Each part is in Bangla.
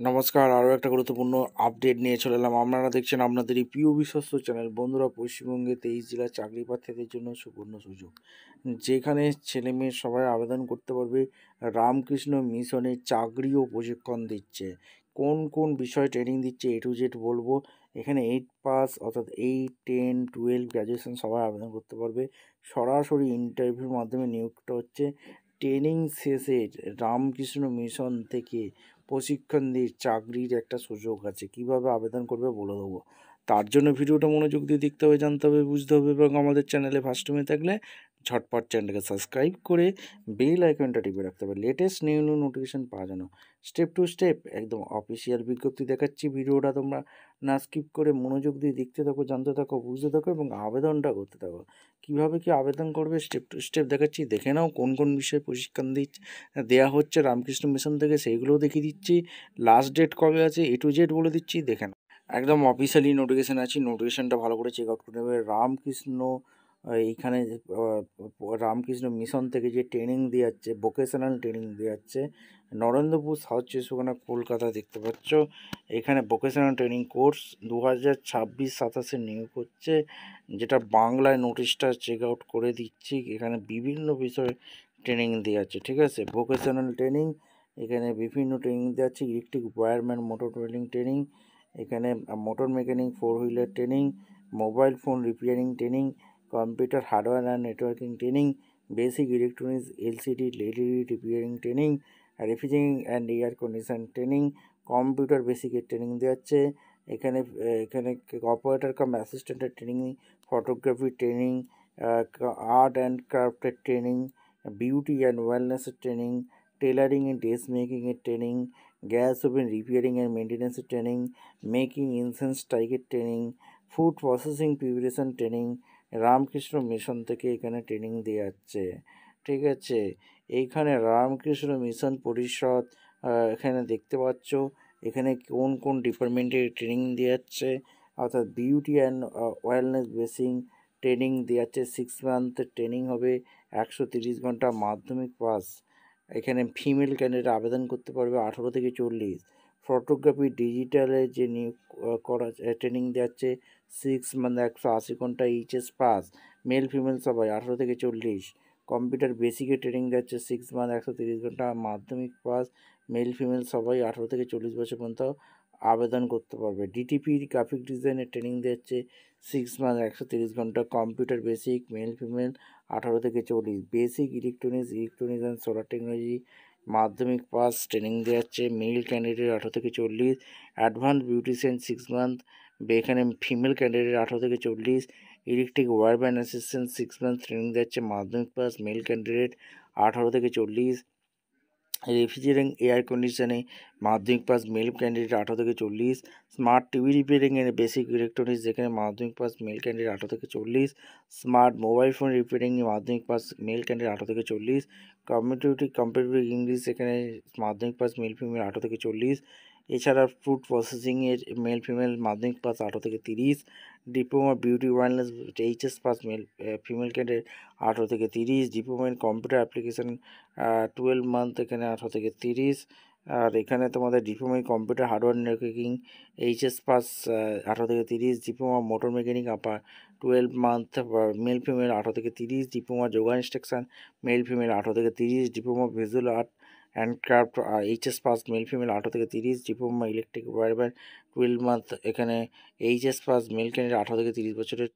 নমস্কার, আরও একটা গুরুত্বপূর্ণ আপডেট নিয়ে চলে এলাম। আপনারা দেখছেন আপনাদেরই প্রিয় বিশ্বস্ত চ্যানেল। বন্ধুরা, পশ্চিমবঙ্গে 23 জেলার চাকরি প্রার্থীদের জন্য সুবর্ণ সুযোগ, যেখানে ছেলেমেয়ে সবাই আবেদন করতে পারবে। রামকৃষ্ণ মিশনে চাকরি ও প্রশিক্ষণ দিচ্ছে। কোন কোন বিষয়ে ট্রেনিং দিচ্ছে A to Z বলবো। এখানে 8 পাস অর্থাৎ 8, 10, 12 গ্র্যাজুয়েশন সবাই আবেদন করতে পারবে। সরাসরি ইন্টারভিউর মাধ্যমে নিয়োগটা হচ্ছে। ট্রেনিং শেষে রামকৃষ্ণ মিশন থেকে প্রশিক্ষণ দিয়ে চাকরির একটা সুযোগ আছে। কিভাবে আবেদন করবে বলে দেবো। তার জন্য ভিডিওটা মনোযোগ দিয়ে দেখতে হবে, জানতে হবে, বুঝতে হবে এবং আমাদের চ্যানেলে ফার্স্ট টাইমে থাকলে ঝটপট চ্যানেলটাকে সাবস্ক্রাইব করে বেল আইকনটা টিপে রাখতে হবে লেটেস্ট নিউ নোটিফিকেশান পাওয়ার জন্য। স্টেপ টু স্টেপ একদম অফিসিয়াল বিজ্ঞপ্তি দেখাচ্ছি। ভিডিওটা তোমরা না স্কিপ করে মনোযোগ দিয়ে দেখতে থাকো, জানতে থাকো, বুঝতে থাকো এবং আবেদনটা করতে থাকো। কীভাবে কি আবেদন করবে স্টেপ টু স্টেপ দেখাচ্ছি। দেখে নাও কোন কোন বিষয়ে প্রশিক্ষণ দেওয়া হচ্ছে রামকৃষ্ণ মিশন থেকে, সেইগুলোও দেখিয়ে দিচ্ছি। লাস্ট ডেট কবে আছে A to Z বলে দিচ্ছি, দেখে নাও। একদম অফিসিয়ালি নোটিফিকেশান আছে, নোটিফিকেশানটা ভালো করে চেক আউট করে নেবে। রামকৃষ্ণ এইখানে রামকৃষ্ণ মিশন থেকে যে ট্রেনিং দেওয়া হচ্ছে, ভোকেশনাল ট্রেনিং দেওয়া হচ্ছে, নরেন্দ্রপুর সাউথ 24 কলকাতা দেখতে পাচ্ছ। এখানে ভোকেশনাল ট্রেনিং কোর্স 2026-27 নিয়োগ হচ্ছে, যেটা বাংলায় নোটিশটা চেক আউট করে দিচ্ছি। এখানে বিভিন্ন বিষয়ে ট্রেনিং দেওয়া আছে, ঠিক আছে। ভোকেশনাল ট্রেনিং, এখানে বিভিন্ন ট্রেনিং দেওয়া আছে। Electric wireman motor training training, এখানে motor mechanic 4 wheeler training, mobile phone repairing training, computer hardware and networking training, basic electronics LCD LED repairing training, refrigeration and air condition training, computer বেসিকের ট্রেনিং দেওয়া হচ্ছে। এখানে এখানে অপারেটর কাম অ্যাসিস্ট্যান্টের training, photography training, art and ক্রাফটের ট্রেনিং, বিউটি অ্যান্ড ওয়েলনেসের ট্রেনিং, টেলারিং অ্যান্ড ড্রেস মেকিংয়ের training, gas oven repairing and মেনটেন্যান্সের training, making incense স্ট্রাইকের training, food processing preparation training. Ramakrishna mission থেকে এখানে ট্রেনিং দেওয়া হচ্ছে, ঠিক আছে। এইখানে রামকৃষ্ণ মিশন পরিষদ এখানে দেখতে পাচ্ছ। এখানে কোন কোন ডিপার্টমেন্টের ট্রেনিং দেওয়া হচ্ছে, অর্থাৎ beauty and wellness basin training দেওয়া হচ্ছে। 6 মান্থ ট্রেনিং হবে, 130 ঘন্টা, মাধ্যমিক পাস। এখানে ফিমেল ক্যান্ডিডেট আবেদন করতে পারবে 18 থেকে 40। ফটোগ্রাফি ডিজিটালে যে নিয়োগ করা ট্রেনিং দেওয়া হচ্ছে, 6 মান্থ, 180 ঘন্টা, HS পাস। মেল ফিমেল সবাই 18 থেকে 40। কম্পিউটার বেসিকের ট্রেনিং দেওয়া হচ্ছে, 6 মান্থ, 130 ঘন্টা, মাধ্যমিক পাস। মেল ফিমেল সবাই 18 থেকে 40 বছর পর্যন্ত আবেদন করতে পারবে। ডিটিপি গ্রাফিক ডিজাইনের ট্রেনিং দেওয়া হচ্ছে, 6 মান্থ, 130 ঘন্টা, কম্পিউটার বেসিক, মেল ফিমেল 18 থেকে 40। Basic electronics and solar technology, মাধ্যমিক পাস ট্রেনিং দেওয়া হচ্ছে, মেল ক্যান্ডিডেট 18 থেকে 40। অ্যাডভান্স বিউটিশিয়ান 6 মান্থ, এখানে ফিমেল ক্যান্ডিডেট 18 থেকে 40। Electric wireman assistant 6 month training দেওয়া হচ্ছে, মাধ্যমিক পাস, মেল ক্যান্ডিডেট 18 থেকে 40। রেফ্রিজারেশন এয়ার কন্ডিশনে, মাধ্যমিক পাস, মেল ক্যান্ডিডেট 18 থেকে 40। স্মার্ট টিভি রিপেয়ারিং এর বেসিক ইলেকট্রনিক্স, যেখানে মাধ্যমিক পাস, মেল ক্যান্ডিডেট 18 থেকে 40। স্মার্ট মোবাইল ফোন রিপেয়ারিং এ মাধ্যমিক পাস, মেল ক্যান্ডিডেট 18 থেকে 40। কম্পিটিটিভ ইংলিশ, এখানে মাধ্যমিক পাস, মেল ফিমেল 18 থেকে 40। এছাড়া ফুড প্রসেসিংয়ের মেল ফিমেল মাধ্যমিক পাস 18 থেকে 30। Diploma beauty wellness HS pass, male female candidate 18 থেকে 30। Diploma in computer application 12 month, এখানে 18 থেকে 30। আর এখানে তোমাদের diploma in computer hardware networking HS pass 18 থেকে 30। Diploma motor mechanic 12 month, male female 18 থেকে 30। Diploma yoga instruction, male female 18 থেকে 30। Diploma visual art and craft HS pass, male female 18 থেকে 30। ডিপ্লোমা ইলেকট্রিক ওয়্যারম্যান 12 মান্থ, এখানে HS পাস, মেল ক্যান্ডিডেট 18 থেকে 30 বছরের।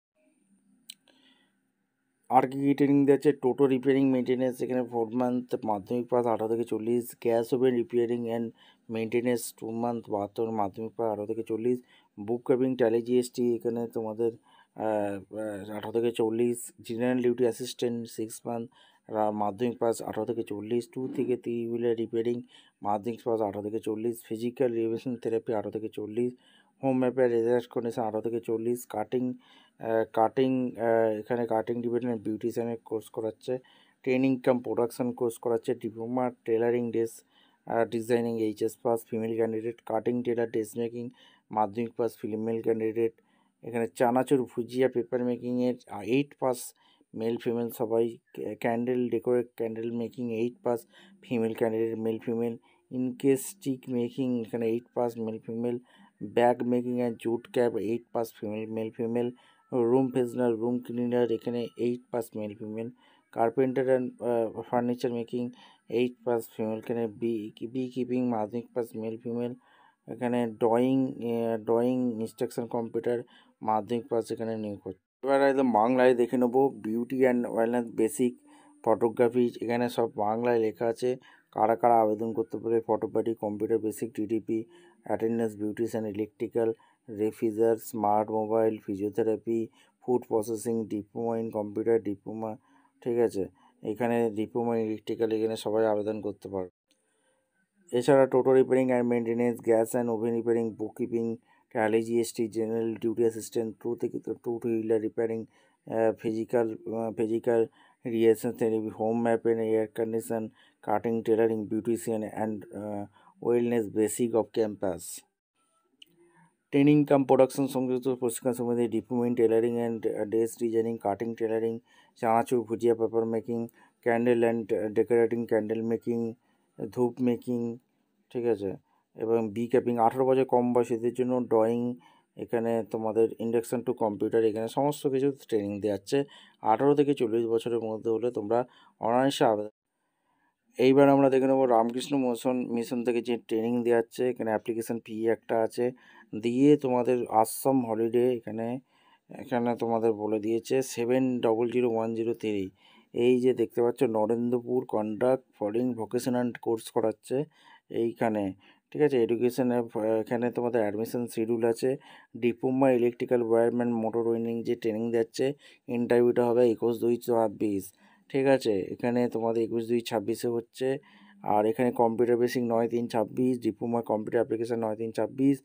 আর কী কী ট্রেনিং দেওয়া হচ্ছে, টোটো রিপেয়ারিং মেনটেন্যান্স, এখানে 4 মান্থ, মাধ্যমিক পাস 18 থেকে 40। Gas oven repairing and maintenance 2 month, 72, মাধ্যমিক পাস 18 থেকে 40। বুক কিপিং ট্যালি GST, এখানে তোমাদের 18 থেকে 40। জেনারেল ডিউটি অ্যাসিস্ট্যান্ট 6 মান্থ, মাধ্যমিক পাস 18 থেকে 40। 2 থেকে 3 হুইলার রিপেয়ারিং, মাধ্যমিক পাস 18 থেকে 40। ফিজিক্যাল রিহেবিলিটেশন থেরাপি 18 থেকে 40। হোম অ্যাফেয়ার রেজার্ট কন্ডিশন 18 থেকে 40। কাটিং এখানে কাটিং ডিপার্টমেন্ট বিউটিশিয়ানের কোর্স করাচ্ছে। ট্রেনিং কাম প্রোডাকশন কোর্স করাচ্ছে। Diploma tailoring dress designing HS pass, female candidate. Cutting tailor dress making, মাধ্যমিক পাস, ফিমেল ক্যান্ডিডেট। এখানে চানাচুর ভুজিয়া পেপার মেকিংয়ের 8 পাস, মেল ফিমেল সবাই। Candle decorate candle making 8 pass, female candidate, male female. Incense stick making এখানে 8 pass male female, bag making and jute cap 8 pass male female, room freshener room cleaner এখানে 8 pass male female, carpenter and furniture making 8 pass female, এখানে বি কিপিং মাধ্যমিক পাস মেল ফিমেল, এখানে ড্রয়িং ইনস্ট্রাকশন কম্পিউটার মাধ্যমিক পাস এখানে নিয়োগ করছে। এবার একদম বাংলায় দেখে নেবো beauty and wellness basic photography, এখানে সব বাংলায় লেখা আছে কারা কারা আবেদন করতে পারে। Photography, computer basic, TDP, attendance, beautician, electrical, refrigerator, smart mobile, physiotherapy, food processing, diploma in computer, diploma, ঠিক আছে, এখানে ডিপ্লোমা ইলেকট্রিক্যাল এখানে সবাই আবেদন করতে পারবে। এছাড়া টোটো repairing and maintenance, gas and oven repairing, book keeping, Tally, GST, general duty assistant, two wheeler repairing, physical reaction therapy, home map and air condition, cutting, tailoring, beautician and wellness basic off campus. Training cum production সংযুক্ত প্রশিক্ষণ সম্বন্ধে diploma in tailoring and dress designing, cutting, tailoring, chanachur, bhujia, paper making, candle and decorating, candle making, ধূপ মেকিং, ঠিক আছে, এবং বি ক্যাপিং। 18 বছর কম বয়সীদের জন্য ড্রয়িং, এখানে তোমাদের ইন্ডাকশন টু কম্পিউটার, এখানে সমস্ত কিছু ট্রেনিং দেওয়া যাচ্ছে। 18 থেকে 40 বছরের মধ্যে হলে তোমরা অনায়াসে আবেদন। এইবার আমরা দেখে নেবো রামকৃষ্ণ মিশন থেকে যে ট্রেনিং দেওয়া হচ্ছে, এখানে অ্যাপ্লিকেশান ফি একটা আছে, দিয়ে তোমাদের আসাম হলিডে এখানে এখানে তোমাদের বলে দিয়েছে 700103। এই যে দেখতে পাচ্ছ Narendrapur conduct foreign vocational course করাচ্ছে এইখানে, ঠিক আছে। এডুকেশনের এখানে তোমাদের অ্যাডমিশন শিডিউল আছে। Diploma electrical wireman motor welding যে ট্রেনিং দিচ্ছে, ইন্টারভিউটা হবে 21/2/26, ঠিক আছে। এখানে তোমাদের 21/2/26 হচ্ছে। আর এখানে computer basic 9/3/26, diploma computer application 9/3/26,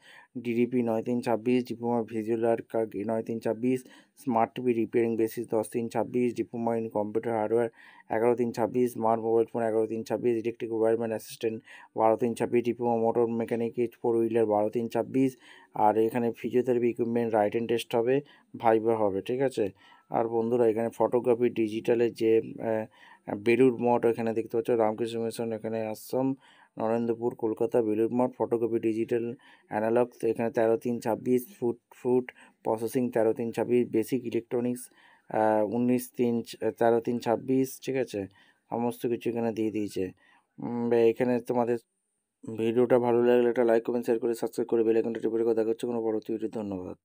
DDP 9/3/26, diploma visual art 9/3/26, smart TV repairing basis 10/3/26, diploma in computer hardware 11/3/26, smart mobile phone 11/3/26, electric wireman assistant 12/3/26, diploma motor mechanic 4 wheeler 12/3/26। আর এখানে ফিজিওথেরাপি ইকুইপমেন্ট রাইটেন টেস্ট হবে, ভাইভা হবে, ঠিক আছে। আর বন্ধুরা এখানে ফটোগ্রাফি ডিজিটালের যে বেলুড় মঠ এখানে দেখতে পাচ্ছ, রামকৃষ্ণ মিশন এখানে Assam, Narendrapur Kolkata, Belur Math, photography digital analogue এখানে 13/3/26, ফুড প্রসেসিং 13/3/26, বেসিক ইলেকট্রনিক্স 13/3/26, ঠিক আছে। সমস্ত কিছু এখানে দিয়ে দিয়েছে। এখানে তোমাদের ভিডিওটা ভালো লাগলে একটা লাইক কমেন্ট শেয়ার করে সাবস্ক্রাইব করে বেল আইকনটা টিপে রেখে দেখা হচ্ছে কোনো পরবর্তী ভিডিও। ধন্যবাদ।